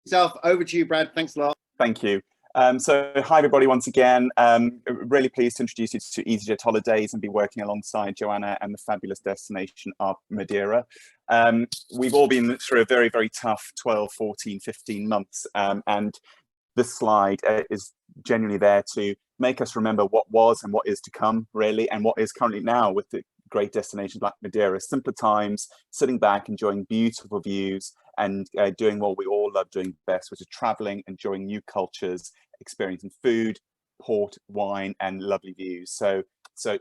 Yourself, over to you, Brad. Thanks a lot. Thank you. So hi everybody once again. Really pleased to introduce you to easyJet Holidays and be working alongside Joanna and the fabulous destination of Madeira. We've all been through a very, very tough 12, 14, 15 months, and this slide is genuinely there to make us remember what was and what is to come, really, and what is currently now with the great destinations like Madeira. Simpler times, sitting back, enjoying beautiful views, and doing what we all love doing best, which is traveling, enjoying new cultures, experiencing food, port, wine, and lovely views. So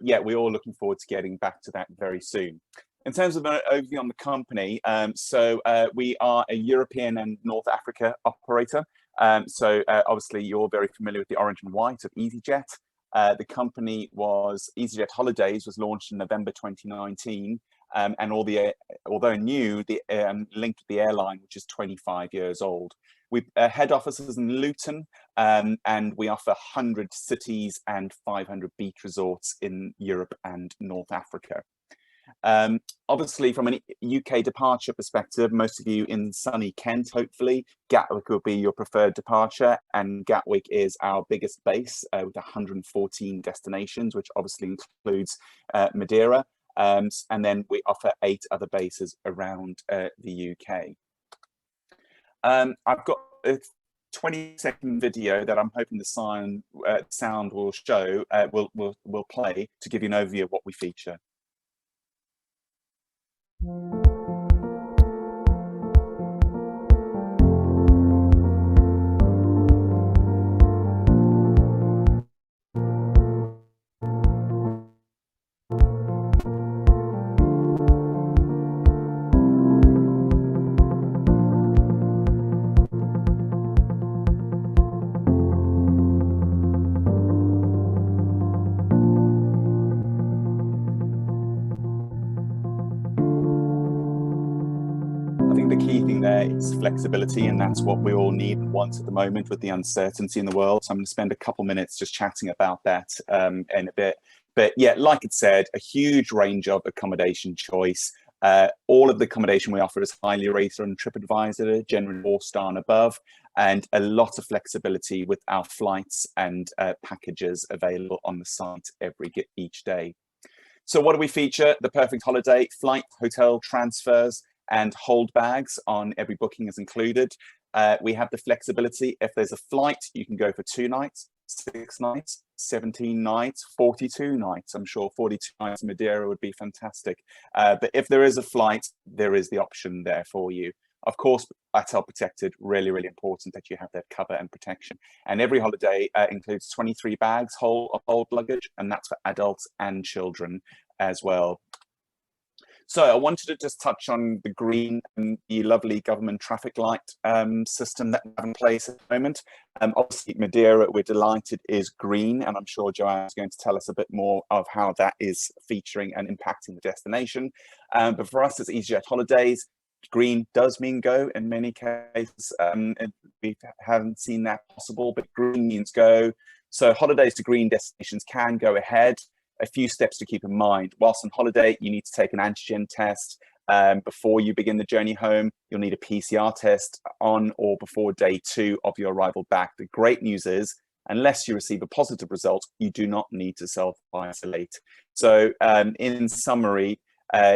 yeah, we're all looking forward to getting back to that very soon. In terms of an overview on the company, we are a European and North Africa operator. Obviously you're very familiar with the orange and white of easyJet. The company easyJet Holidays was launched in November 2019, and although new, the link to the airline, which is 25 years old. We head offices in Luton, and we offer 100 cities and 500 beach resorts in Europe and North Africa. Obviously, from a UK departure perspective, most of you in sunny Kent, hopefully, Gatwick will be your preferred departure, and Gatwick is our biggest base with 114 destinations, which obviously includes Madeira, and then we offer 8 other bases around the UK. I've got a 20-second video that I'm hoping the sound will show, will play to give you an overview of what we feature. The key thing there is flexibility, and that's what we all need and want at the moment with the uncertainty in the world. So I'm going to spend a couple minutes just chatting about that in a bit. But yeah, like it said, a huge range of accommodation choice. All of the accommodation we offer is highly rated on TripAdvisor, generally 4-star and above, and a lot of flexibility with our flights and packages available on the site each day. So what do we feature? The perfect holiday: flight, hotel, transfers, and hold bags on every booking is included. We have the flexibility. If there's a flight, you can go for 2 nights, 6 nights, 17 nights, 42 nights. I'm sure 42 nights in Madeira would be fantastic. But if there is a flight, there is the option there for you. Of course, ATEL protected, really, really important that you have that cover and protection. And every holiday includes 23 bags of hold luggage, and that's for adults and children as well. So I wanted to just touch on the green and the lovely government traffic light system that we have in place at the moment. Obviously, Madeira, we're delighted, is green, and I'm sure Joanna is going to tell us a bit more of how that is featuring and impacting the destination. But for us as easyJet Holidays, green does mean go in many cases. We haven't seen that possible, but green means go. So holidays to green destinations can go ahead. A few steps to keep in mind. Whilst on holiday, you need to take an antigen test before you begin the journey home. You'll need a PCR test on or before day 2 of your arrival back. The great news is, unless you receive a positive result, you do not need to self-isolate. So in summary,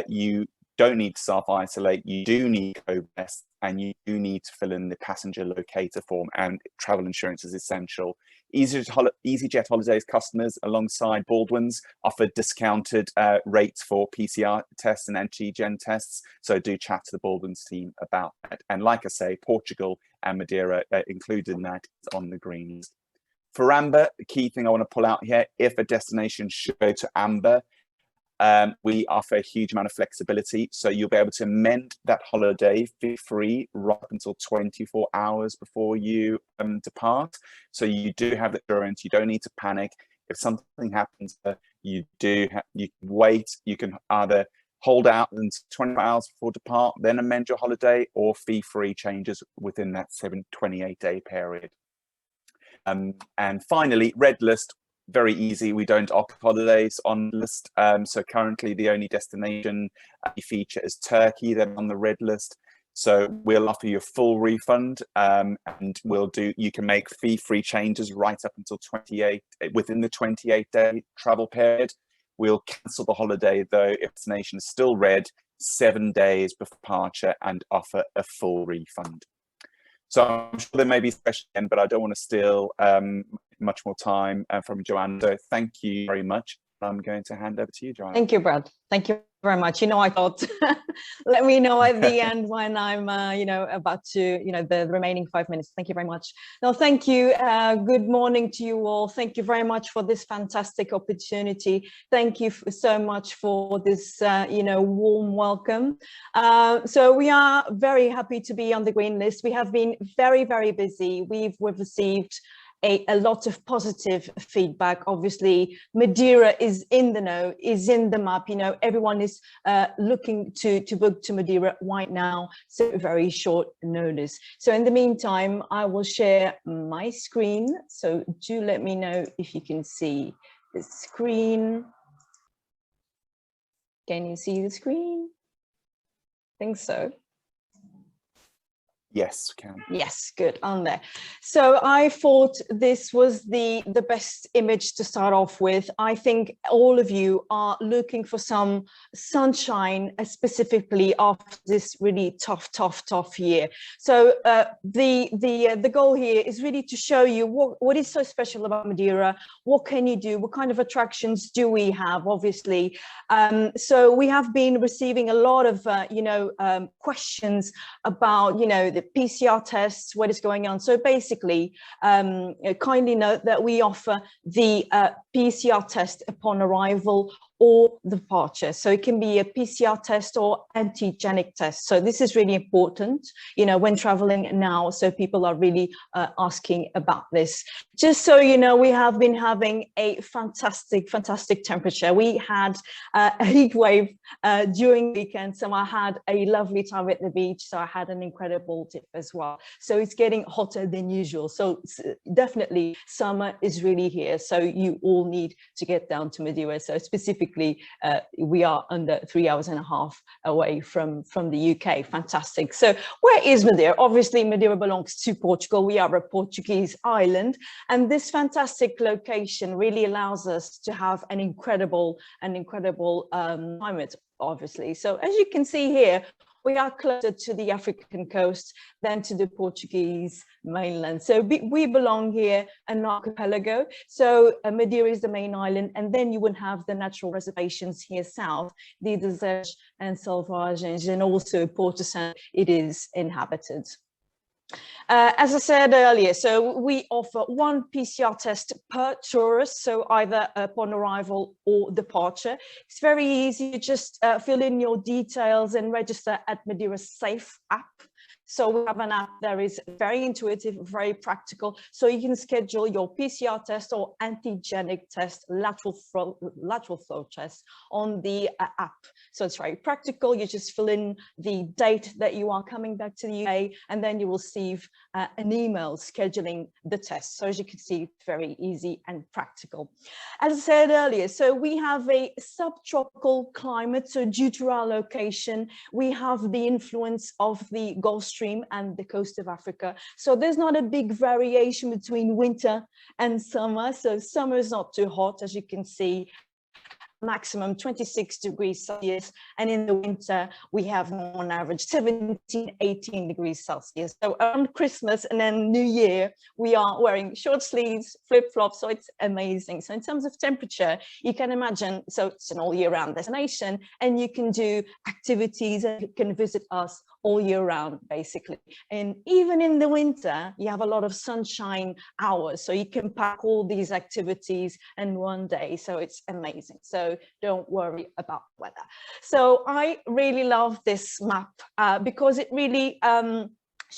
you don't need to self-isolate, you do need COVID tests, and you do need to fill in the passenger locator form, and travel insurance is essential. easyJet Holidays customers alongside Baldwin's offer discounted rates for PCR tests and antigen tests, so do chat to the Baldwin's team about that. And like I say, Portugal and Madeira included in that is on the green list. For amber, the key thing I want to pull out here, if a destination should go to amber, we offer a huge amount of flexibility, so you'll be able to amend that holiday fee-free right up until 24 hours before you depart. So you do have the assurance, you don't need to panic. If something happens, you can wait. You can either hold out until 24 hours before depart, then amend your holiday, or fee-free changes within that 28-day period. And finally, red list. Very easy. We don't offer holidays on the list. So currently the only destination feature is Turkey, then on the red list. So we'll offer you a full refund, and you can make fee-free changes right up until within the 28-day travel period. We'll cancel the holiday though if destination is still red 7 days before departure and offer a full refund. So I'm sure there may be a question again, but I don't want to steal much more time from Joanne. So thank you very much. I'm going to hand over to you, Joanne. Thank you, Brad. Thank you very much. I thought, let me know at the end when I'm, about to, the remaining 5 minutes. Thank you very much. No, thank you. Good morning to you all. Thank you very much for this fantastic opportunity. Thank you so much for this, warm welcome. So we are very happy to be on the green list. We have been very, very busy. We've received a lot of positive feedback. Obviously, Madeira is in the know, is in the map. Everyone is looking to book to Madeira right now, so very short notice. So in the meantime, I will share my screen. So do let me know if you can see the screen. Can you see the screen? I think so. Yes, we can. Yes, good, on there. So I thought this was the best image to start off with. I think all of you are looking for some sunshine, specifically after this really tough year. So the goal here is really to show you what is so special about Madeira. What can you do? What kind of attractions do we have? Obviously, so we have been receiving a lot of questions about the PCR tests, what is going on. So basically, kindly note that we offer the PCR test upon arrival or departure. So it can be a PCR test or antigenic test. So this is really important, when traveling now. So people are really asking about this. Just so you know, we have been having a fantastic temperature. We had a heat wave during the weekend. So I had a lovely time at the beach. So I had an incredible dip as well. So it's getting hotter than usual. So definitely summer is really here. So you all need to get down to Madeira. So specifically, we are under 3.5 hours away from the UK. Fantastic. So where is Madeira? Obviously, Madeira belongs to Portugal. We are a Portuguese island, and this fantastic location really allows us to have an incredible climate, obviously. So as you can see here, we are closer to the African coast than to the Portuguese mainland. So we belong here an archipelago. So Madeira is the main island, and then you would have the natural reservations here south, the Desejo and Selvagens, and also Porto Santo, it is inhabited. As I said earlier, so we offer one PCR test per tourist, so either upon arrival or departure. It's very easy. You just fill in your details and register at Madeira's Safe app. So we have an app that is very intuitive, very practical. So you can schedule your PCR test or antigenic test, lateral flow test on the app. So it's very practical. You just fill in the date that you are coming back to the UK, and then you will receive an email scheduling the test. So as you can see, it's very easy and practical. As I said earlier, so we have a subtropical climate. So due to our location, we have the influence of the Gulf Stream and the coast of Africa. So there's not a big variation between winter and summer. So summer is not too hot, as you can see, maximum 26 degrees Celsius, and in the winter we have on average 17-18 degrees Celsius. So around Christmas and then New Year we are wearing short sleeves, flip-flops, so it's amazing. So in terms of temperature, you can imagine, so it's an all year round destination, and you can do activities and you can visit us all year round basically. And even in the winter you have a lot of sunshine hours, so you can pack all these activities in one day. So it's amazing. So don't worry about weather. So I really love this map because it really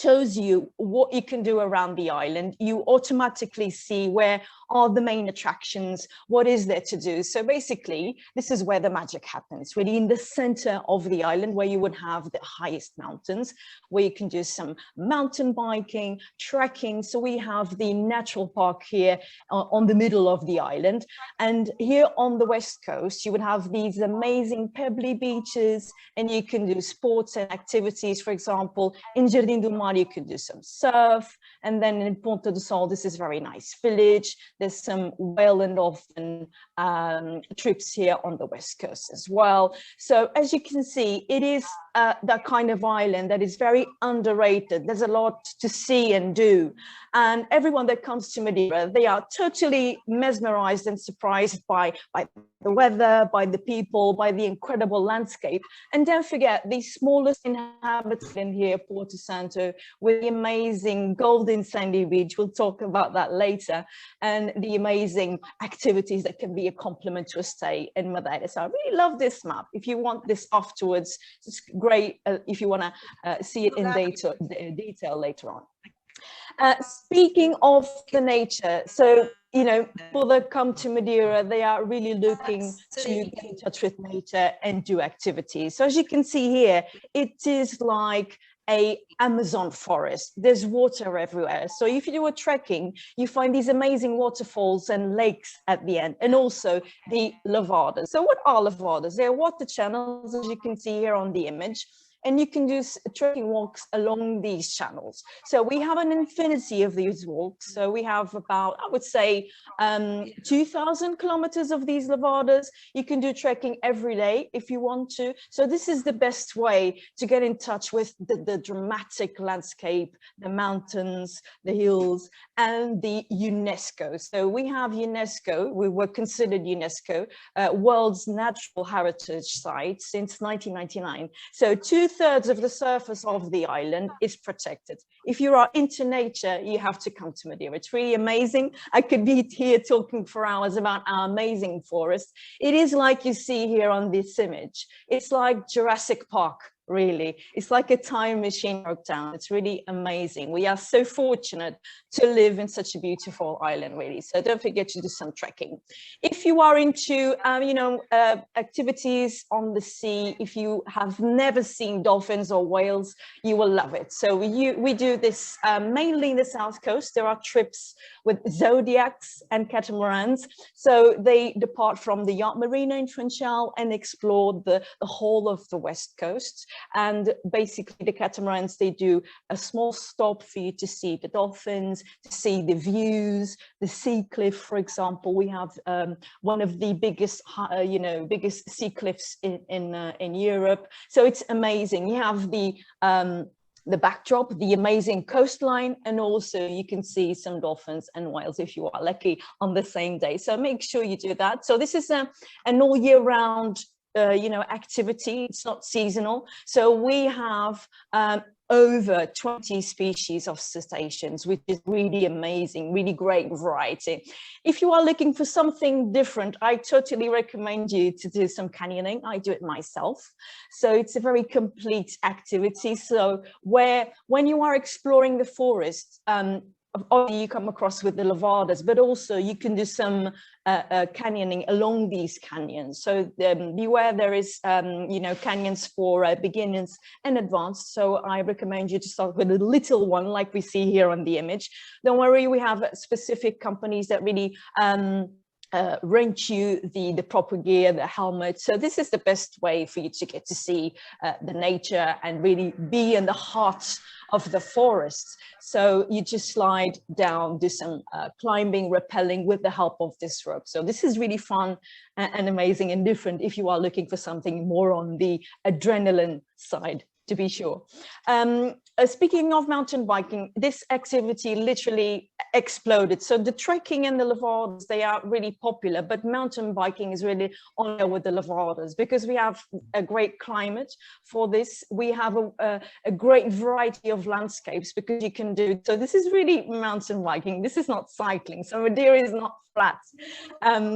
shows you what you can do around the island. You automatically see where are the main attractions, what is there to do. So basically, this is where the magic happens, really in the center of the island, where you would have the highest mountains, where you can do some mountain biking, trekking. So we have the natural park here on the middle of the island. And here on the west coast, you would have these amazing pebbly beaches, and you can do sports and activities. For example, in Jardim do Mar, you can do some surf. And then in Ponta do Sol, this is very nice village. There's some whale and dolphin trips here on the west coast as well. So as you can see, it is that kind of island that is very underrated. There's a lot to see and do. And everyone that comes to Madeira, they are totally mesmerized and surprised by the weather, by the people, by the incredible landscape. And don't forget the smallest inhabited in here, Porto Santo, with the amazing golden sandy beach. We'll talk about that later. And the amazing activities that can be a complement to a stay in Madeira. So I really love this map. If you want this afterwards, it's great if you want to see it in detail later on. Speaking of the nature, so, you know, people that come to Madeira, they are really looking to get in touch with nature and do activities. So as you can see here, it is like a Amazon forest. There's water everywhere. So if you do a trekking, you find these amazing waterfalls and lakes at the end, and also the lavadas. So what are lavadas? They're water channels, as you can see here on the image. And you can do trekking walks along these channels. So we have an infinity of these walks. So we have about, I would say, 2,000 kilometers of these lavadas. You can do trekking every day if you want to. So this is the best way to get in touch with the dramatic landscape, the mountains, the hills, and the UNESCO. So we have UNESCO, we were considered UNESCO, World's Natural Heritage Site since 1999. So 2/3 of the surface of the island is protected. If you are into nature, you have to come to Madeira. It's really amazing. I could be here talking for hours about our amazing forest. It is like you see here on this image. It's like Jurassic Park. Really, it's like a time machine broke down. It's really amazing. We are so fortunate to live in such a beautiful island, really. So don't forget to do some trekking. If you are into, activities on the sea, if you have never seen dolphins or whales, you will love it. So we do this mainly in the south coast. There are trips with zodiacs and catamarans. So they depart from the yacht marina in Funchal and explore the whole of the west coast. And basically the catamarans, they do a small stop for you to see the dolphins, to see the views, the sea cliff, for example. We have one of the biggest, biggest sea cliffs in Europe. So it's amazing. You have the backdrop, the amazing coastline, and also you can see some dolphins and whales if you are lucky on the same day. So make sure you do that. So this is an all year round activity. It's not seasonal. So we have over 20 species of cetaceans, which is really amazing, really great variety. If you are looking for something different, I totally recommend you to do some canyoning. I do it myself. So it's a very complete activity. So when you are exploring the forest, you come across with the lavadas, but also you can do some canyoning along these canyons. So beware, there is canyons for beginners and advanced. So I recommend you to start with a little one like we see here on the image. Don't worry, we have specific companies that really rent you the proper gear, the helmet. So this is the best way for you to get to see the nature and really be in the heart of the forest. So you just slide down, do some climbing, rappelling with the help of this rope. So this is really fun and amazing and different if you are looking for something more on the adrenaline side, to be sure. Speaking of mountain biking, this activity literally exploded. So the trekking and the lavadas, they are really popular, but mountain biking is really on there with the lavadas because we have a great climate for this. We have a great variety of landscapes because you can do, so this is really mountain biking. This is not cycling. So Madeira is not flat.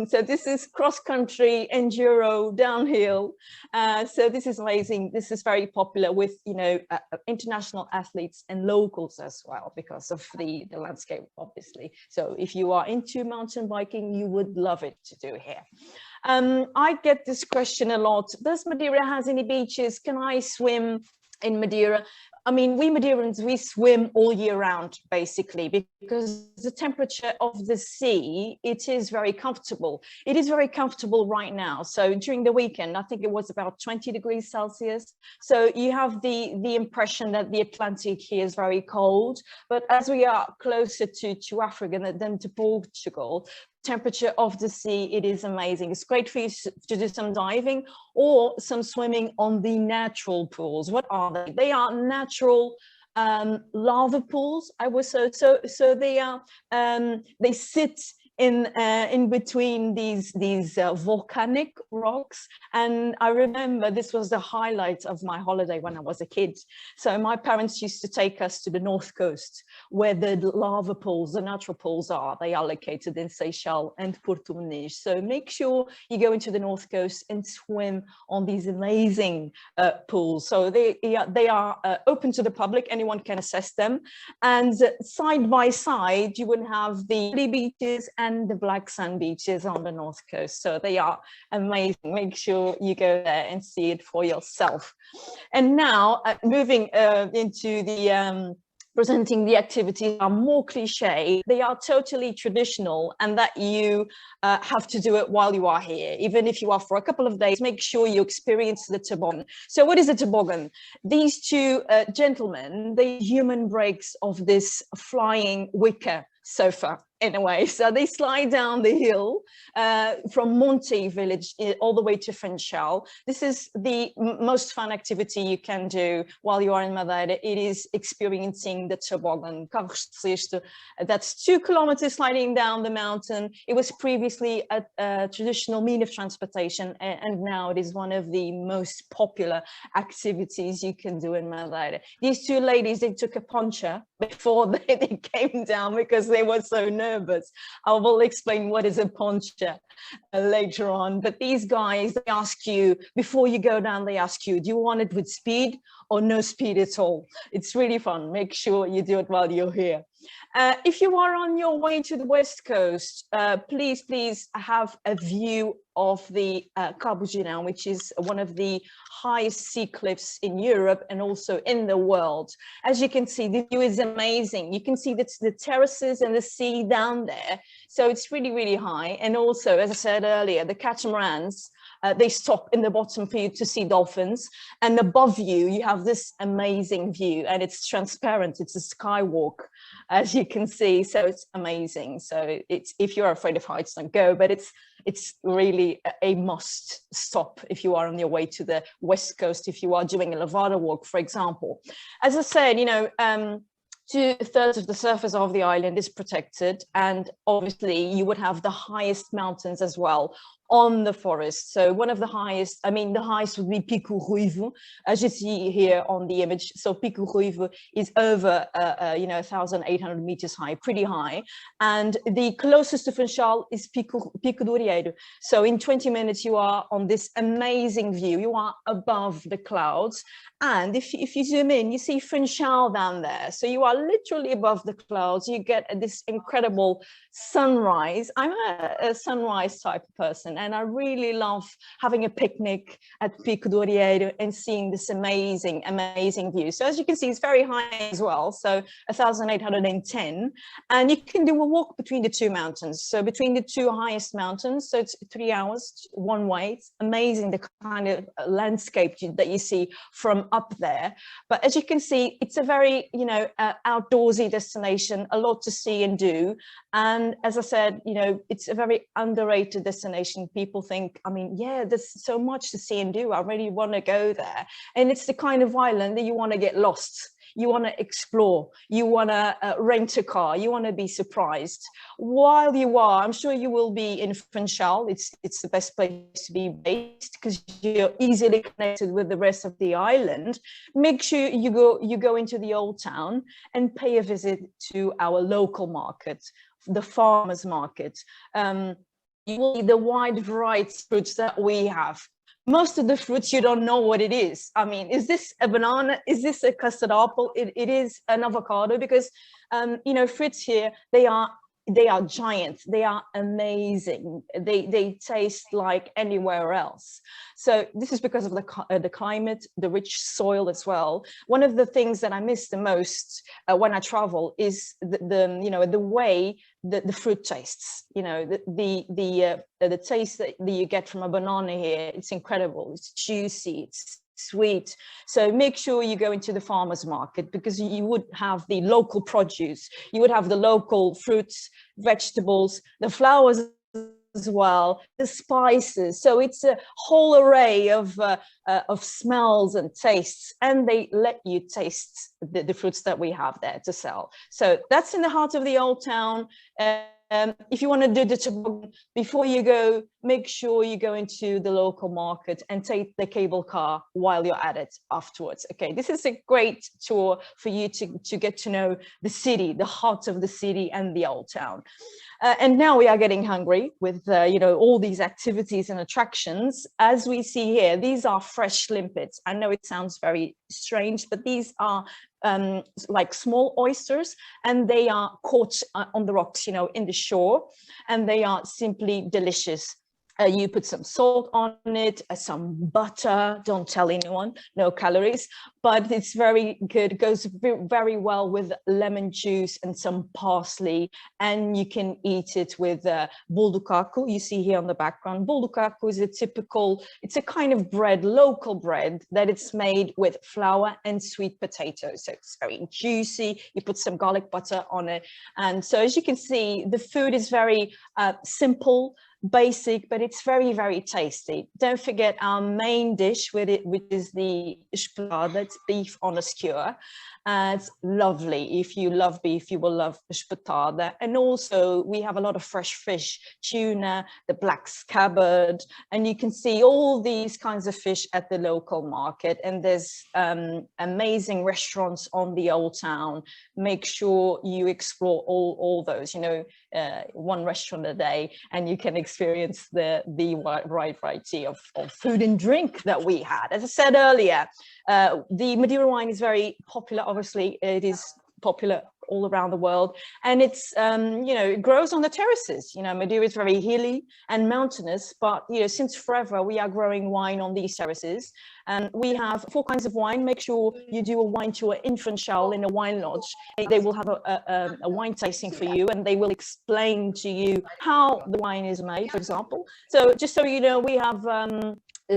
So this is cross-country, enduro, downhill. So this is amazing. This is very popular with, you know, international athletes and locals as well, because of the landscape, obviously. So if you are into mountain biking, you would love it to do here. I get this question a lot. Does Madeira has any beaches? Can I swim in Madeira? I mean, we Madeirans, we swim all year round, basically, because the temperature of the sea, it is very comfortable. It is very comfortable right now. So during the weekend, I think it was about 20 degrees Celsius. So you have the impression that the Atlantic here is very cold. But as we are closer to Africa than to Portugal, temperature of the sea, it is amazing. It's great for you to do some diving or some swimming on the natural pools. What are they? They are natural lava pools. I was so they are they sit in between these volcanic rocks. And I remember this was the highlight of my holiday when I was a kid. So my parents used to take us to the north coast, where the lava pools, the natural pools are. They are located in Seychelles and Porto Muniz. So make sure you go into the north coast and swim on these amazing pools. So they are open to the public. Anyone can access them. And side by side, you would have the beaches and the black sand beaches on the north coast. So they are amazing. Make sure you go there and see it for yourself. And now moving into the presenting the activities are more cliche. They are totally traditional, and that you have to do it while you are here. Even if you are for a couple of days, make sure you experience the toboggan. So what is a toboggan? These two gentlemen, the human brakes of this flying wicker sofa, in a way. So they slide down the hill from Monte village all the way to Funchal. This is the most fun activity you can do while you are in Madeira. It is experiencing the toboggan. That's 2 kilometers sliding down the mountain. It was previously a traditional mean of transportation, and now it is one of the most popular activities you can do in Madeira. These two ladies, they took a poncha before they came down because they were so nervous. I will explain what is a poncha later on. But these guys, they ask you, before you go down, they ask you, do you want it with speed or no speed at all? It's really fun. Make sure you do it while you're here. If you are on your way to the west coast, please have a view of the Cabo Girão, which is one of the highest sea cliffs in Europe and also in the world. As you can see, the view is amazing. You can see the terraces and the sea down there. So it's really, really high. And also, as I said earlier, the catamarans, they stop in the bottom for you to see dolphins, and above you, you have this amazing view, and it's transparent. It's a skywalk, as you can see. So it's amazing. So it's, if you're afraid of heights, don't go, but it's really a must stop if you are on your way to the west coast, if you are doing a Levada walk, for example. As I said, you know, 2/3 of the surface of the island is protected, and obviously you would have the highest mountains as well on the forest. So one of the highest, I mean, the highest would be Pico Ruivo, as you see here on the image. So Pico Ruivo is over, 1,800 meters high, pretty high. And the closest to Funchal is Pico do Arieiro. So in 20 minutes, you are on this amazing view. You are above the clouds. And if you zoom in, you see Funchal down there. So you are literally above the clouds. You get this incredible sunrise. I'm a sunrise type of person, and I really love having a picnic at Pico do Arieiro and seeing this amazing view. So as you can see, it's very high as well, so 1,810, and you can do a walk between the two mountains. So between the two highest mountains, so it's 3 hours one way. It's amazing the kind of landscape that you see from up there. But as you can see, it's a very, outdoorsy destination, a lot to see and do. And as I said, it's a very underrated destination. People think, I mean, yeah, there's so much to see and do. I really want to go there. And it's the kind of island that you want to get lost. You want to explore, you want to rent a car, you want to be surprised. While you are, I'm sure you will be in Funchal. It's the best place to be based because you're easily connected with the rest of the island. Make sure you go into the old town and pay a visit to our local market, the farmers market. You will see the wide variety of fruits that we have. most of the fruits you don't know what it is. I mean, is this a banana? Is this a custard apple? It is an avocado, because you know, fruits here, they are giant, they are amazing, they taste like anywhere else. So this is because of the climate, the rich soil as well. One of the things that I miss the most when I travel is the you know, the way the fruit tastes. You know, the taste that you get from a banana here, it's incredible. It's juicy, it's sweet. So make sure you go into the farmers market, because you would have the local produce, you would have the local fruits, vegetables, the flowers as well, the spices. So it's a whole array of smells and tastes, and they let you taste the fruits that we have there to sell. So that's in the heart of the old town. If you want to do the toboggan, before you go, make sure you go into the local market and take the cable car while you're at it afterwards. Okay, this is a great tour for you to get to know the city, the heart of the city and the old town. And now we are getting hungry with you know, all these activities and attractions. As we see here, these are fresh limpets. I know it sounds very strange, but these are like small oysters, and they are caught on the rocks, you know, in the shore, and they are simply delicious. You put some salt on it, some butter, don't tell anyone, no calories, but it's very good. It goes very well with lemon juice and some parsley, and you can eat it with buldukaku. You see here on the background, buldukaku is a typical, it's a kind of bread, local bread, that it's made with flour and sweet potatoes. So it's very juicy. You put some garlic butter on it. And so as you can see, the food is very simple, basic, but it's very tasty. Don't forget our main dish with it, which is the spade. It's beef on a skewer. It's lovely. If you love beef, you will love spatade. And also we have a lot of fresh fish, tuna, the black scabbard, and you can see all these kinds of fish at the local market. And there's amazing restaurants on the old town. Make sure you explore all those, you know, one restaurant a day, and you can experience the wide variety of food and drink that we had. As I said earlier, the Madeira wine is very popular. Obviously, it is popular all around the world, and it's you know, it grows on the terraces. You know, Madeira is very hilly and mountainous, but you know, since forever we are growing wine on these terraces, and we have 4 kinds of wine. Make sure you do a wine tour in Funchal in a wine lodge. They will have a wine tasting for you, and they will explain to you how the wine is made, for example. So just so you know, we have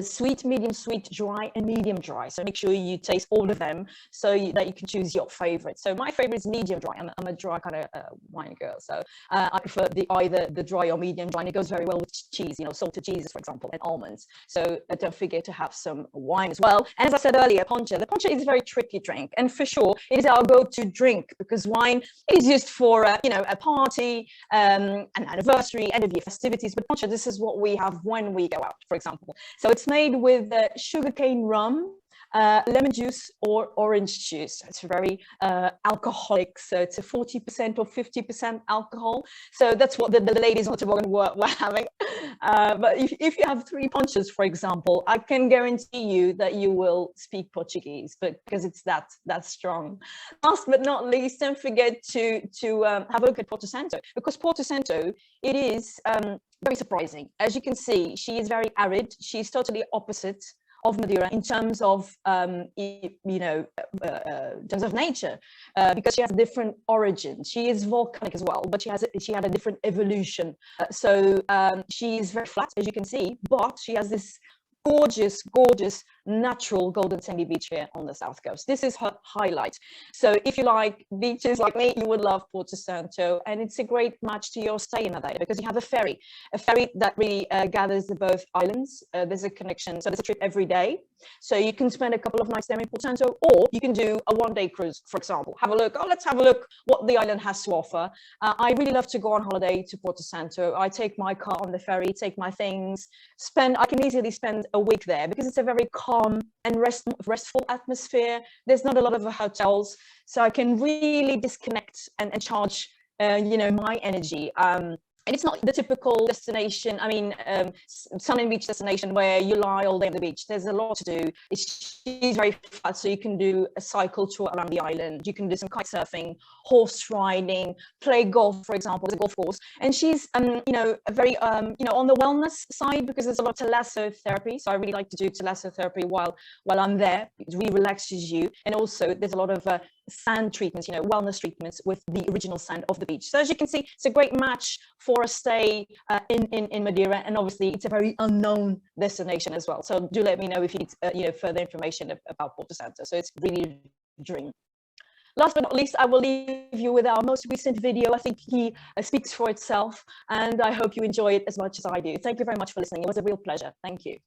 sweet, medium sweet, dry, and medium dry. So make sure you taste all of them so that you can choose your favorite. So my favorite is medium dry. I'm a dry kind of wine girl. So I prefer either the dry or medium dry, and it goes very well with cheese, you know, salted cheeses, for example, and almonds. So don't forget to have some wine as well. And as I said earlier, poncha. The poncha is a very tricky drink, and for sure it is our go-to drink, because wine is used for you know, a party, an anniversary, end of year festivities. But poncha, this is what we have when we go out, for example. So it's made with sugarcane rum, lemon juice, or orange juice. It's very alcoholic, so it's a 40% or 50% alcohol. So that's what the ladies on the toboggan were having. But if you have 3 ponchas, for example, I can guarantee you that you will speak Portuguese, but because it's that strong. Last but not least, don't forget to have a look at Porto Santo, because Porto Santo, it is very surprising. As you can see, she is very arid. She's totally opposite of Madeira in terms of you know, in terms of nature, because she has different origins. She is volcanic as well, but she had a different evolution. So she is very flat, as you can see, but she has this gorgeous natural golden sandy beach here on the south coast. This is her highlight. So if you like beaches like me, you would love Porto Santo, and it's a great match to your stay in Madeira, because you have a ferry that really gathers the both islands. There's a connection, so there's a trip every day, so you can spend a couple of nights there in Porto Santo, or you can do a one-day cruise, for example. Let's have a look what the island has to offer. I really love to go on holiday to Porto Santo. I take my car on the ferry, take my things, I can easily spend a week there, because it's a very calm and restful atmosphere. There's not a lot of hotels, so I can really disconnect and charge you know, my energy. And it's not the typical destination, I mean, sun and beach destination where you lie all day on the beach. There's a lot to do. She's very flat, so you can do a cycle tour around the island. You can do some kite surfing, horse riding, play golf, for example, there's a golf course. And she's, you know, a very, you know, on the wellness side, because there's a lot of thalassotherapy. So I really like to do thalassotherapy while I'm there. It really relaxes you. And also there's a lot of sand treatments, you know, wellness treatments with the original sand of the beach. So as you can see, it's a great match for a stay in Madeira, and obviously it's a very unknown destination as well. So do let me know if you need you know, further information about Porto Santo. So it's really a dream. Last but not least, I will leave you with our most recent video. I think he speaks for itself, and I hope you enjoy it as much as I do. Thank you very much for listening. It was a real pleasure. Thank you.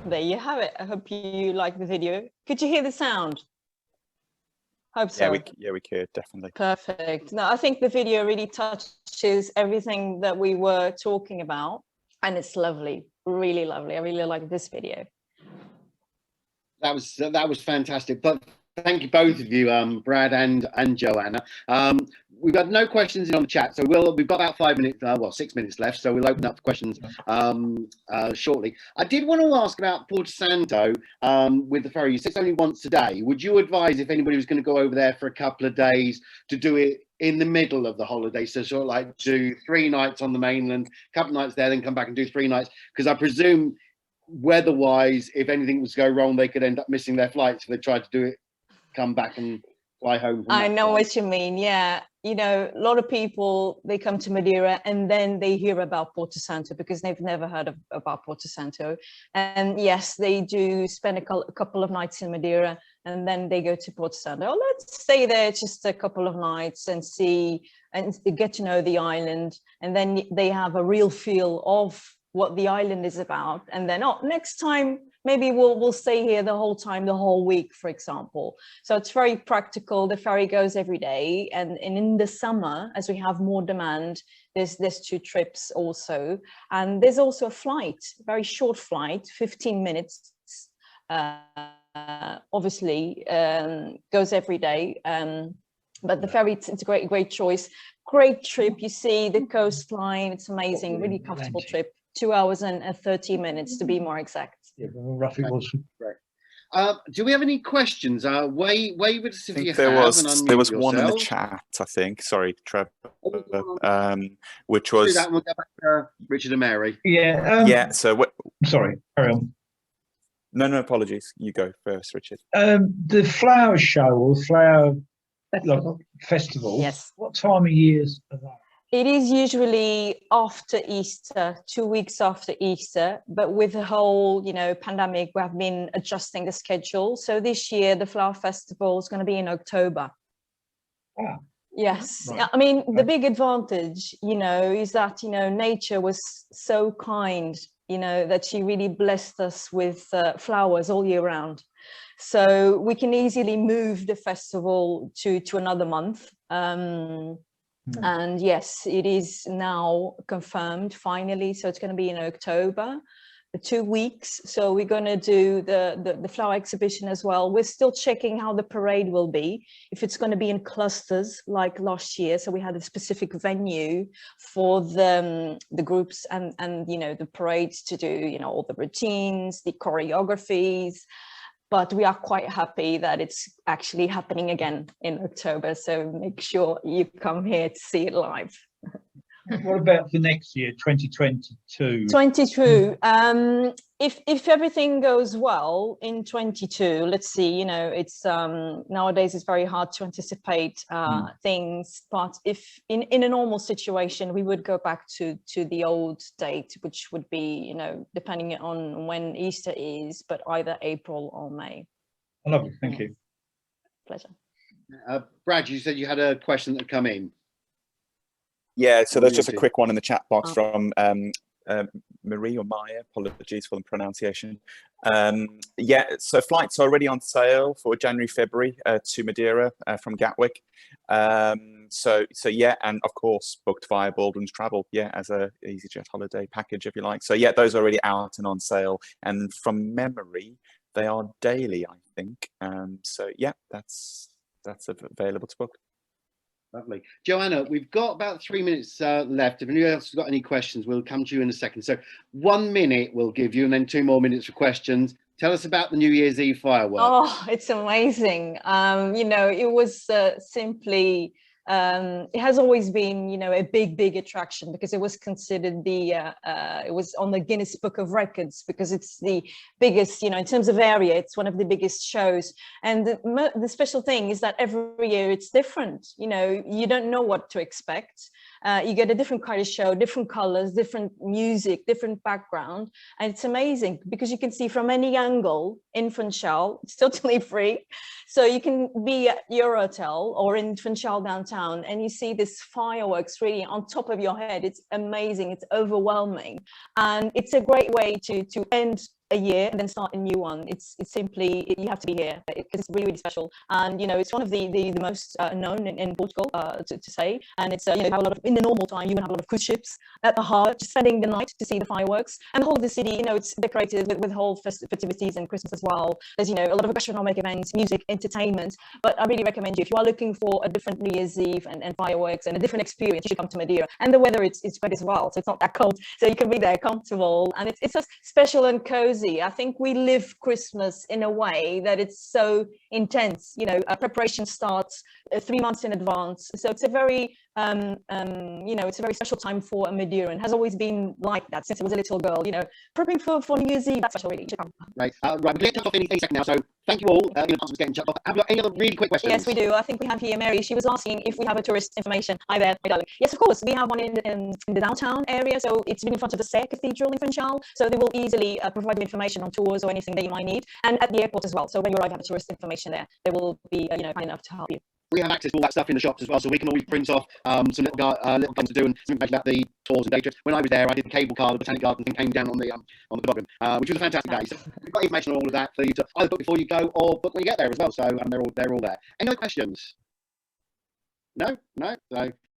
There you have it. I hope you like the video. Could you hear the sound? Hope so. Yeah, we could, definitely. Perfect. No, I think the video really touches everything that we were talking about, and it's lovely, really lovely. I really like this video. That was fantastic. But thank you both of you, Brad and Joanna. We've got no questions in on the chat, so we've got about 5 minutes, well, 6 minutes left, so we'll open up for questions shortly. I did want to ask about Porto Santo with the ferry. You said it's only once a day. Would you advise, if anybody was going to go over there for a couple of days, to do it in the middle of the holiday? So sort of like do 3 nights on the mainland, a couple of nights there, then come back and do 3 nights? Because I presume weather-wise, if anything was to go wrong, they could end up missing their flights if they tried to do it, come back and fly home. I know what you mean. Yeah, you know, a lot of people, they come to Madeira and then they hear about Porto Santo because they've never heard about Porto Santo. And yes, they do spend a couple of nights in Madeira and then they go to Porto Santo. Oh, let's stay there just a couple of nights and see and get to know the island. And then they have a real feel of what the island is about, and then next time maybe we'll stay here the whole time, the whole week, for example. So it's very practical. The ferry goes every day, and in the summer, as we have more demand, there's 2 trips also, and there's also a flight, very short flight, 15 minutes, obviously goes every day, but the ferry, it's a great choice, great trip. You see the coastline, it's amazing, really comfortable trip. 2 hours and 30 minutes to be more exact. Yeah, well, roughly was. Right. Do we have any questions? Wave with us if you there have. Was one in the chat, I think. Sorry, Trevor. Which was. Do that and we'll go back to Richard and Mary. Yeah. Yeah. So sorry. Carry on. No, apologies. You go first, Richard. The flower show or flower festival. Yes. What time of year is that? It is usually after Easter, 2 weeks after Easter, but with the whole, you know, pandemic, we have been adjusting the schedule. So this year, the Flower Festival is going to be in October. Ah. Yes. Right. I mean, the big advantage, you know, is that, you know, nature was so kind, you know, that she really blessed us with flowers all year round. So we can easily move the festival to another month. And yes, it is now confirmed finally. So it's going to be in October, 2 weeks. So we're going to do the flower exhibition as well. We're still checking how the parade will be, if it's going to be in clusters like last year. So we had a specific venue for the groups and you know, the parades to do, you know, all the routines, the choreographies. But we are quite happy that it's actually happening again in October. So make sure you come here to see it live. What about for next year, 2022? 22. if everything goes well in 22, let's see, you know, it's nowadays it's very hard to anticipate things, but if in a normal situation we would go back to the old date, which would be, you know, depending on when Easter is, but either April or May. Lovely, thank you. Pleasure. Brad, you said you had a question that had come in. Yeah, so there's just a Muted. quick one in the chat box from Marie or Maya, apologies for the pronunciation. Yeah, so flights are already on sale for January, February to Madeira from Gatwick. So yeah, and of course booked via Baldwin's Travel, yeah, as a easyJet holiday package if you like. So yeah, those are already out and on sale, and from memory they are daily, I think. So yeah, that's available to book. Lovely. Joanna, we've got about 3 minutes left. If anyone else has got any questions, we'll come to you in a second. So 1 minute we'll give you, and then 2 more minutes for questions. Tell us about the New Year's Eve fireworks. Oh, it's amazing. You know, it was simply, it has always been, you know, a big attraction, because it was considered it was on the Guinness Book of Records, because it's the biggest, you know, in terms of area, it's one of the biggest shows. And the special thing is that every year it's different. You know, you don't know what to expect. You get a different kind of show, different colors, different music, different background. And it's amazing because you can see from any angle in Funchal. It's totally free. So you can be at your hotel or in Funchal downtown and you see this fireworks really on top of your head. It's amazing. It's overwhelming. And it's a great way to end a year and then start a new one. It's simply, you have to be here because it's really special. And you know, it's one of the most known in Portugal, to say. And it's you know, have a lot of, in the normal time you would have a lot of cruise ships at the heart, just spending the night to see the fireworks. And the whole of the city, you know, it's decorated with whole festivities and Christmas as well. There's, you know, a lot of gastronomic events, music, entertainment. But I really recommend you, if you are looking for a different New Year's Eve and fireworks and a different experience, you should come to Madeira. And the weather, it's great as well, so it's not that cold, so you can be there comfortable, and it's just special and cozy. I think we live Christmas in a way that it's so intense. You know, preparation starts 3 months in advance. So it's a very, you know, it's a very special time for a Madeiran. Has always been like that since I was a little girl. You know, prepping for New Year's Eve. That's special, really. You should come. Right, right. We're getting off any second now. So thank you all. In advance of getting jumped off. Have you got any other really quick questions? Yes, we do. I think we have here Mary. She was asking if we have a tourist information. Hi there, my darling. Yes, of course. We have one in the downtown area. So it's been in front of the Serre Cathedral in Funchal. So they will easily provide you information on tours or anything that you might need. And at the airport as well. So when you arrive, you have tourist information there. They will be, you know, kind enough to help you. We have access to all that stuff in the shops as well, so we can always print off some little things to do and some information about the tours and day trips. When I was there, I did the cable car, the Botanic Garden thing came down on the toboggan, which was a fantastic day. So we've got information on all of that for you to either book before you go or book when you get there as well. So they're all there. Any other questions? No. So